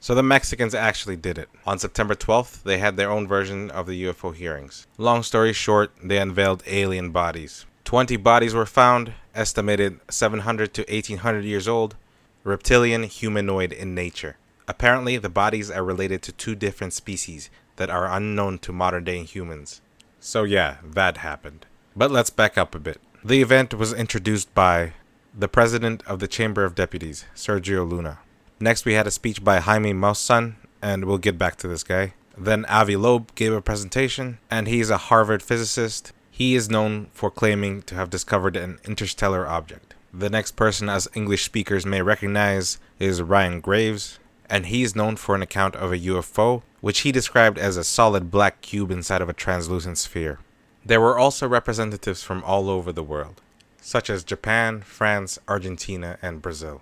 So the Mexicans actually did it. On September 12th, they had their own version of the UFO hearings. Long story short, they unveiled alien bodies. 20 bodies were found, estimated 700 to 1800 years old, reptilian humanoid in nature. Apparently, the bodies are related to two different species that are unknown to modern-day humans. So yeah, that happened. But let's back up a bit. The event was introduced by the president of the Chamber of Deputies, Sergio Luna. Next, we had a speech by Jaime Maussan, and we'll get back to this guy. Then Avi Loeb gave a presentation, and he's a Harvard physicist. He is known for claiming to have discovered an interstellar object. The next person, as English speakers may recognize, is Ryan Graves, and he is known for an account of a UFO, which he described as a solid black cube inside of a translucent sphere. There were also representatives from all over the world, such as Japan, France, Argentina, and Brazil.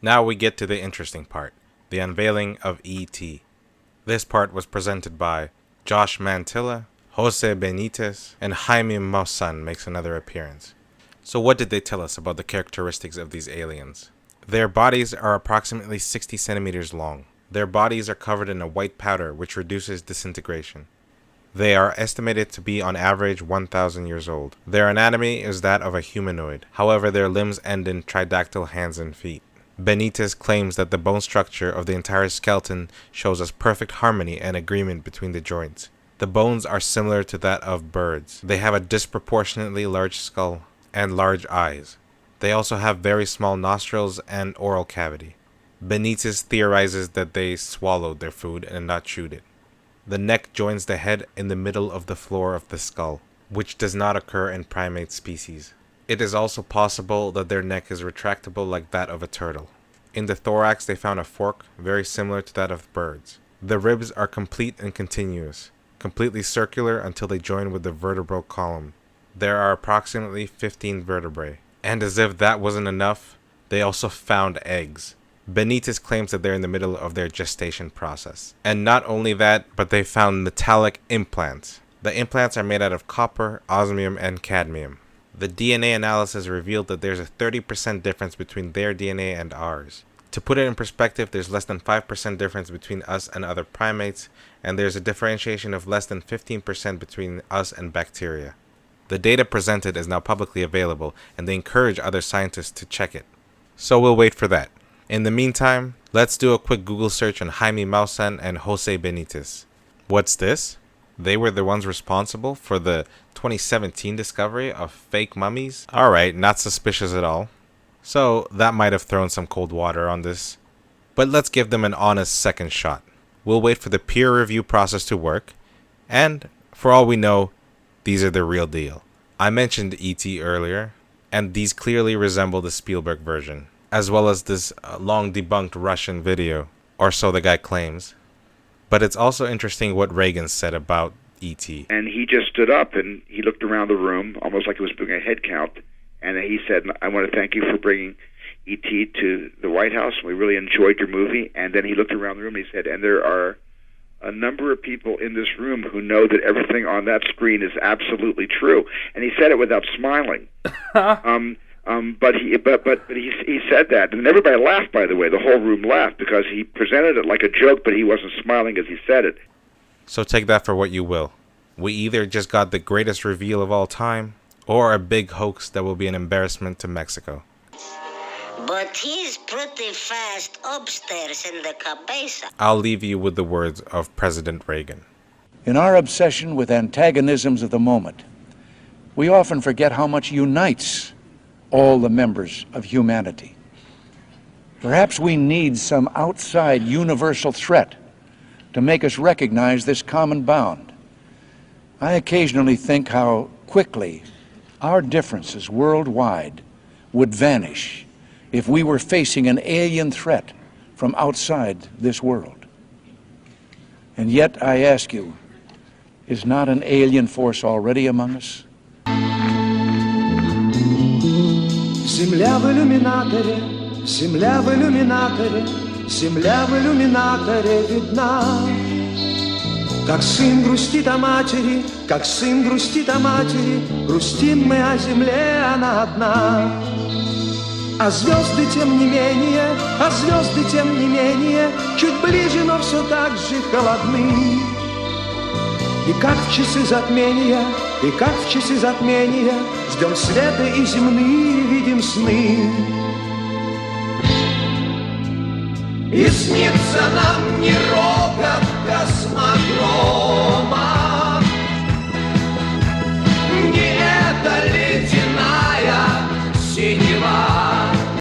Now we get to the interesting part, the unveiling of E.T. This part was presented by Josh Mantilla, Jose Benitez, and Jaime Maussan makes another appearance. So what did they tell us about the characteristics of these aliens? Their bodies are approximately 60 centimeters long. Their bodies are covered in a white powder which reduces disintegration. They are estimated to be on average 1,000 years old. Their anatomy is that of a humanoid. However, their limbs end in tridactyl hands and feet. Benitez claims that the bone structure of the entire skeleton shows us perfect harmony and agreement between the joints. The bones are similar to that of birds. They have a disproportionately large skull and large eyes. They also have very small nostrils and oral cavity. Benitez theorizes that they swallowed their food and not chewed it. The neck joins the head in the middle of the floor of the skull, which does not occur in primate species. It is also possible that their neck is retractable like that of a turtle. In the thorax, they found a fork very similar to that of birds. The ribs are complete and continuous, completely circular until they join with the vertebral column. There are approximately 15 vertebrae. And as if that wasn't enough, they also found eggs. Benitez claims that they're in the middle of their gestation process. And not only that, but they found metallic implants. The implants are made out of copper, osmium, and cadmium. The DNA analysis revealed that there's a 30% difference between their DNA and ours. To put it in perspective, there's less than 5% difference between us and other primates, and there's a differentiation of less than 15% between us and bacteria. The data presented is now publicly available, and they encourage other scientists to check it. So we'll wait for that. In the meantime, let's do a quick Google search on Jaime Maussan and Jose Benitez. What's this? They were the ones responsible for the 2017 discovery of fake mummies? Alright, not suspicious at all. So that might have thrown some cold water on this. But let's give them an honest second shot. We'll wait for the peer review process to work. And, for all we know, these are the real deal. I mentioned E.T. earlier, and these clearly resemble the Spielberg version, as well as this long debunked Russian video, or so the guy claims. But it's also interesting what Reagan said about E.T. And he just stood up and he looked around the room, almost like he was doing a head count, and he said, "I want to thank you for bringing E.T. to the White House. We really enjoyed your movie." And then he looked around the room and he said, "And there are a number of people in this room who know that everything on that screen is absolutely true." And he said it without smiling. But he said that, and everybody laughed. By the way, the whole room laughed because he presented it like a joke, but he wasn't smiling as he said it. So take that for what you will. We either just got the greatest reveal of all time, or a big hoax that will be an embarrassment to Mexico. But he's pretty fast upstairs in the cabeza. I'll leave you with the words of President Reagan. In our obsession with antagonisms of the moment, we often forget how much unites all the members of humanity. Perhaps we need some outside universal threat to make us recognize this common bound. I occasionally think how quickly our differences worldwide would vanish if we were facing an alien threat from outside this world. And yet, I ask you, is not an alien force already among us? Земля в иллюминаторе, земля в иллюминаторе, земля в иллюминаторе видна. Как сын грустит о матери, как сын грустит о матери, грустим мы о земле, она одна. А звезды тем не менее, а звезды тем не менее чуть ближе, но все так же холодны. И как в часы затмения, и как в часы затмения ждем света и земные видим сны. И снится нам не рокот косматый,